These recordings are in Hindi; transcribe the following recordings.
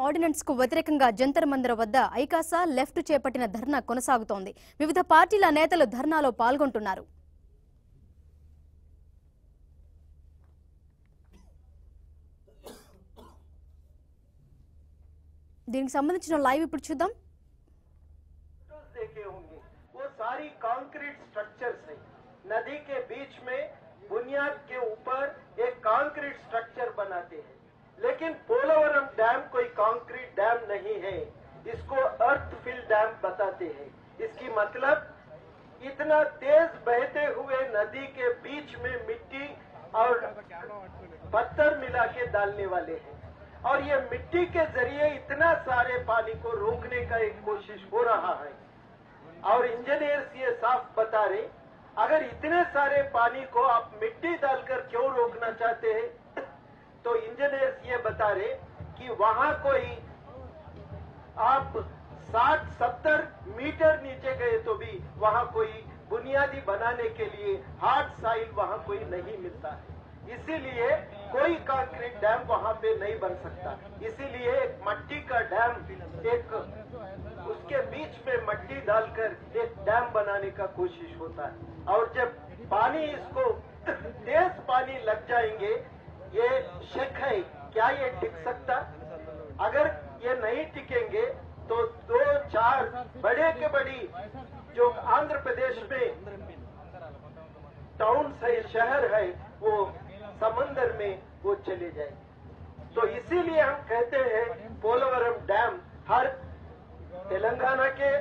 ఆర్డినెన్స్ కు వ్యతిరేకంగా జంతర్ మందిర్ వద్ద ఐకాసా లెఫ్ట్ చేపట్టిన ధర్నా కొనసాగుతోంది. వివిధ పార్టీల నేతలు ధర్నాలో పాల్గొంటున్నారు. దీనికి సంబంధించిన లైవ్ ఇప్పుడు చూద్దాం. वो सारी कंक्रीट स्ट्रक्चर्स है, नदी के बीच में बुनियाद के ऊपर एक कंक्रीट स्ट्रक्चर बनाते हैं, लेकिन पोलावरम डैम कोई कंक्रीट डैम नहीं है, इसको अर्थ फिल डैम बताते हैं. इसकी मतलब इतना तेज बहते हुए नदी के बीच में मिट्टी और पत्थर मिला के डालने वाले हैं, और ये मिट्टी के जरिए इतना सारे पानी को रोकने का एक कोशिश हो रहा है. और इंजीनियर्स ये साफ बता रहे, अगर इतने सारे पानी को आप मिट्टी डालकर क्यों रोकना चाहते हैं, तो इंजीनियर्स ये बता रहे कि वहां कोई आप 60-70 मीटर नीचे गए तो भी वहां कोई बुनियादी बनाने के लिए हार्ड साइल वहां कोई नहीं मिलता है, इसीलिए कोई कंक्रीट डैम वहां पे नहीं बन सकता. इसीलिए एक मट्टी का डैम, एक उसके बीच में मट्टी डालकर एक डैम बनाने का कोशिश होता है. और जब पानी इसको तेज पानी लग जाएंगे, ये शक है क्या ये टिक सकता. अगर ये नहीं टिकेंगे तो 2-4 बड़े के बड़ी जो आंध्र प्रदेश में टाउन है, शहर है, वो समंदर में वो चले जाए. तो इसीलिए हम कहते हैं पोलावरम डैम हर तेलंगाना के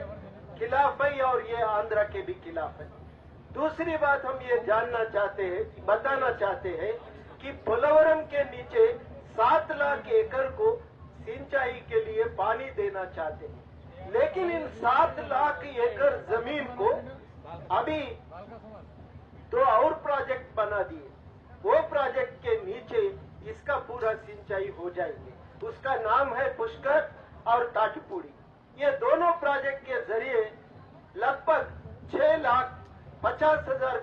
खिलाफ है और ये आंध्रा के भी खिलाफ है. दूसरी बात हम ये जानना चाहते हैं, बताना चाहते हैं कि पोलावरम के नीचे 7 लाख एकड़ को सिंचाई के लिए पानी देना चाहते हैं, लेकिन इन 7 लाख एकड़ जमीन को अभी 2 और प्रोजेक्ट बना दिए. वो प्रोजेक्ट के नीचे इसका पूरा सिंचाई हो जाएंगे. उसका नाम है पुष्कर और ताटपुड़ी. ये दोनों प्रोजेक्ट के जरिए लगभग 6,50,000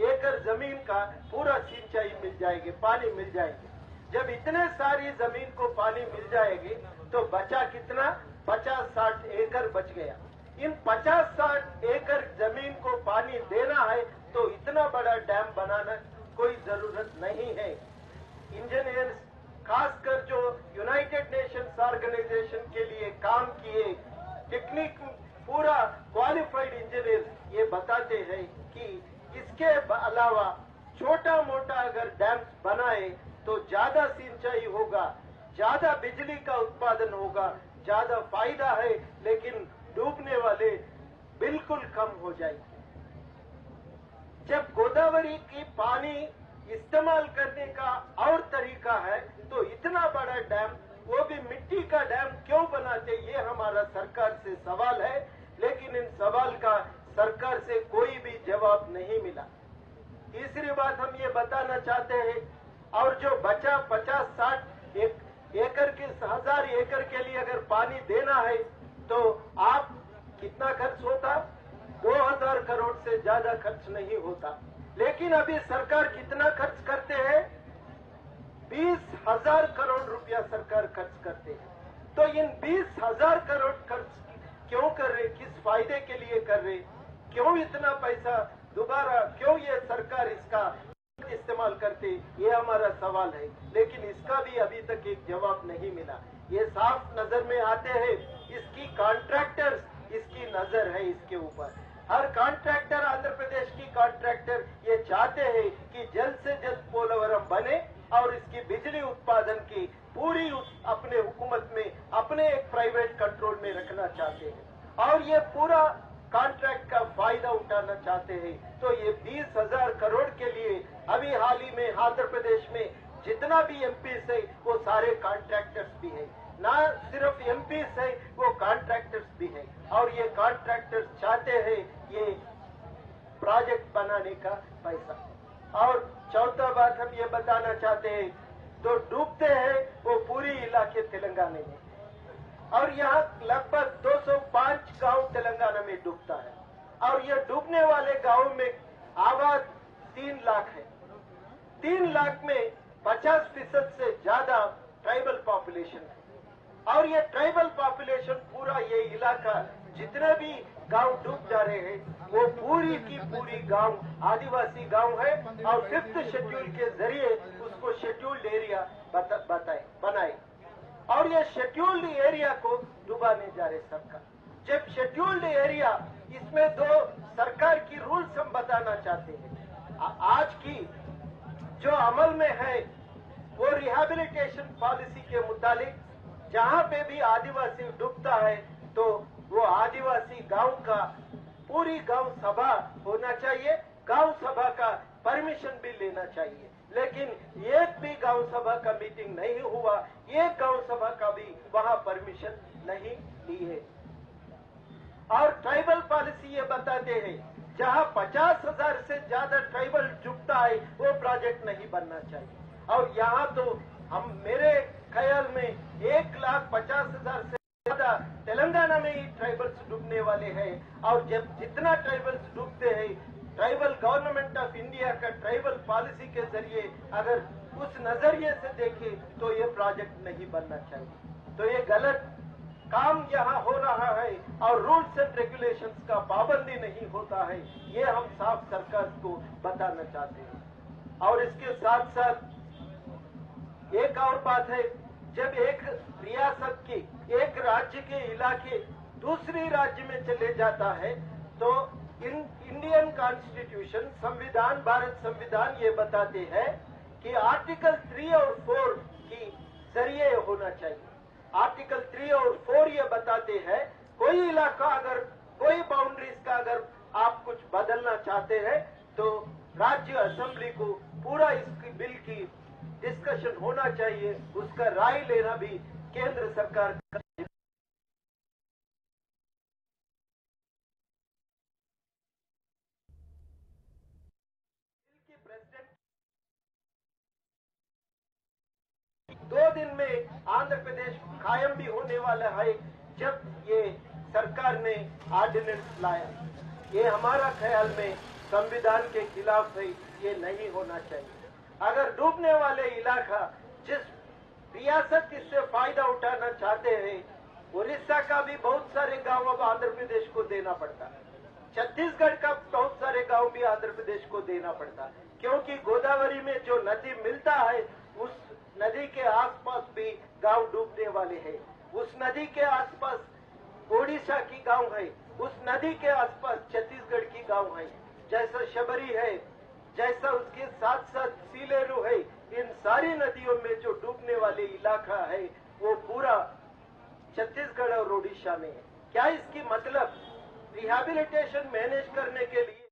एकड़ जमीन का पूरा सिंचाई मिल जाएगी, पानी मिल जाएगी. जब इतने सारी जमीन को पानी मिल जाएगी तो बचा कितना, 50-60 एकड़ बच गया. इन 50-60 एकड़ जमीन को पानी देना है तो इतना बड़ा डैम बनाना कोई जरूरत नहीं है. इंजीनियर्स खासकर जो यूनाइटेड नेशंस ऑर्गेनाइजेशन के लिए काम किए टेक्निक पूरा क्वालिफाइड इंजीनियर ये बताते हैं कि इसके अलावा छोटा मोटा अगर डैम बनाए तो ज्यादा सिंचाई होगा, ज्यादा बिजली का उत्पादन होगा, ज्यादा फायदा है, लेकिन डूबने वाले बिल्कुल कम हो जाएंगे. जब गोदावरी की पानी इस्तेमाल करने का और तरीका है तो इतना बड़ा डैम, वो भी मिट्टी का डैम क्यों बनाते, ये हमारा सरकार से सवाल है. लेकिन इन सवाल का सरकार से कोई भी जवाब नहीं मिला. तीसरी बात हम ये बताना चाहते हैं, और जो बचा 50-60 एकड़ के 1000 एकड़ के लिए अगर पानी देना है तो आप कितना खर्च होता, 2000 करोड़ से ज्यादा खर्च नहीं होता. लेकिन अभी सरकार कितना खर्च करते हैं, 20,000 करोड़ रुपया सरकार खर्च करते हैं. तो इन 20,000 करोड़ खर्च क्यों कर रहे, किस फायदे के लिए कर रहे, क्यों इतना पैसा दोबारा, क्यों ये सरकार इसका इस्तेमाल करते, ये हमारा सवाल है. लेकिन इसका भी अभी तक एक जवाब नहीं मिला. ये साफ नजर में आते हैं, इसकी कॉन्ट्रैक्टर्स, इसकी नजर है इसके ऊपर. हर कॉन्ट्रैक्टर, आंध्र प्रदेश की कॉन्ट्रैक्टर ये चाहते हैं कि जल्द से जल्द पोलावरम बने और इसकी बिजली उत्पादन की पूरी अपने हुकूमत में, अपने एक प्राइवेट कंट्रोल में रखना चाहते हैं और ये पूरा कॉन्ट्रैक्ट का फायदा उठाना चाहते हैं. तो ये 20,000 करोड़ के लिए अभी हाल ही में आंध्र प्रदेश में जितना भी एमपीस है वो सारे कॉन्ट्रैक्टर्स भी है, ना सिर्फ एमपीस है, वो कॉन्ट्रैक्टर्स भी है. और ये कॉन्ट्रैक्टर्स चाहते हैं ये प्रोजेक्ट बनाने का पैसा. और चौथा बात हम ये बताना चाहते हैं, तो डूबते हैं वो पूरी इलाके तेलंगाना में, और यहाँ लगभग 205 गांव तेलंगाना में डूबता है. और ये डूबने वाले गांव में आबाद 3 लाख है. 3 लाख में 50% से ज्यादा ट्राइबल पॉपुलेशन है. और ये ट्राइबल पॉपुलेशन पूरा ये इलाका जितने भी गांव डूब जा रहे हैं वो पूरी की पूरी गांव आदिवासी गांव है और 5th शेड्यूल के जरिए उसको शेड्यूल्ड एरिया बनाए और ये शेड्यूल्ड एरिया को डुबाने जा रहे सरकार। जब शेड्यूल्ड एरिया इसमें दो सरकार की रूल्स हम बताना चाहते हैं। आज की जो अमल में है वो रिहैबिलिटेशन पॉलिसी के मुताबिक जहां पे भी आदिवासी डूबता है तो वो आदिवासी गांव का पूरी गांव सभा होना चाहिए, गांव सभा का परमिशन भी लेना चाहिए। लेकिन एक भी गांव सभा का मीटिंग नहीं हुआ, एक गांव सभा का भी वहां परमिशन नहीं ली है। और ट्राइबल पॉलिसी ये बताते हैं जहां 50,000 से ज्यादा ट्राइबल डूबता है वो प्रोजेक्ट नहीं बनना चाहिए। और यहाँ तो हम मेरे ख्याल में 1,50,000 से ज्यादा तेलंगाना में ही ट्राइबल्स डूबने वाले हैं। और जब जितना ट्राइबल्स डूबते हैं ट्राइबल गवर्नमेंट ऑफ इंडिया का ट्राइबल पॉलिसी के जरिए अगर उस नजरिए से देखें तो ये प्रोजेक्ट नहीं बनना चाहिए। तो ये गलत काम यहाँ हो रहा है और रूल्स एंड रेगुलेशंस का पाबंदी नहीं होता है, ये हम साफ सरकार को बताना चाहते हैं। और इसके साथ साथ एक और बात है, जब एक रियासत की एक राज्य के इलाके दूसरी राज्य में चले जाता है तो इंडियन कॉन्स्टिट्यूशन संविधान भारत संविधान ये बताते हैं कि आर्टिकल 3 और 4 की जरिए होना चाहिए। आर्टिकल 3 और 4 ये बताते हैं कोई इलाका अगर कोई बाउंड्रीज का अगर आप कुछ बदलना चाहते हैं तो राज्य असेंबली को पूरा इसकी बिल की डिस्कशन होना चाहिए, उसका राय लेना भी केंद्र सरकार का। प्रेसिडेंट 2 दिन में आंध्र प्रदेश कायम भी होने वाला है जब ये सरकार ने ऑर्डिनेंस लाया। ये हमारा ख्याल में संविधान के खिलाफ है, ये नहीं होना चाहिए। अगर डूबने वाले इलाका जिस रियासत इससे फायदा उठाना चाहते हैं, उड़ीसा का भी बहुत सारे गांव अब आंध्र प्रदेश को देना पड़ता है, छत्तीसगढ़ का बहुत सारे गांव भी आंध्र प्रदेश को देना पड़ता है, क्योंकि गोदावरी में जो नदी मिलता है उस नदी के आसपास भी गांव डूबने वाले हैं। उस नदी के आसपास ओडिशा की गांव है, उस नदी के आसपास छत्तीसगढ़ की गांव है, जैसा शबरी है, जैसा उसके साथ साथ सीलेरू है। इन सारी नदियों में जो डूबने वाले इलाका है वो पूरा छत्तीसगढ़ और ओडिशा में है। क्या इसकी मतलब रिहैबिलिटेशन मैनेज करने के लिए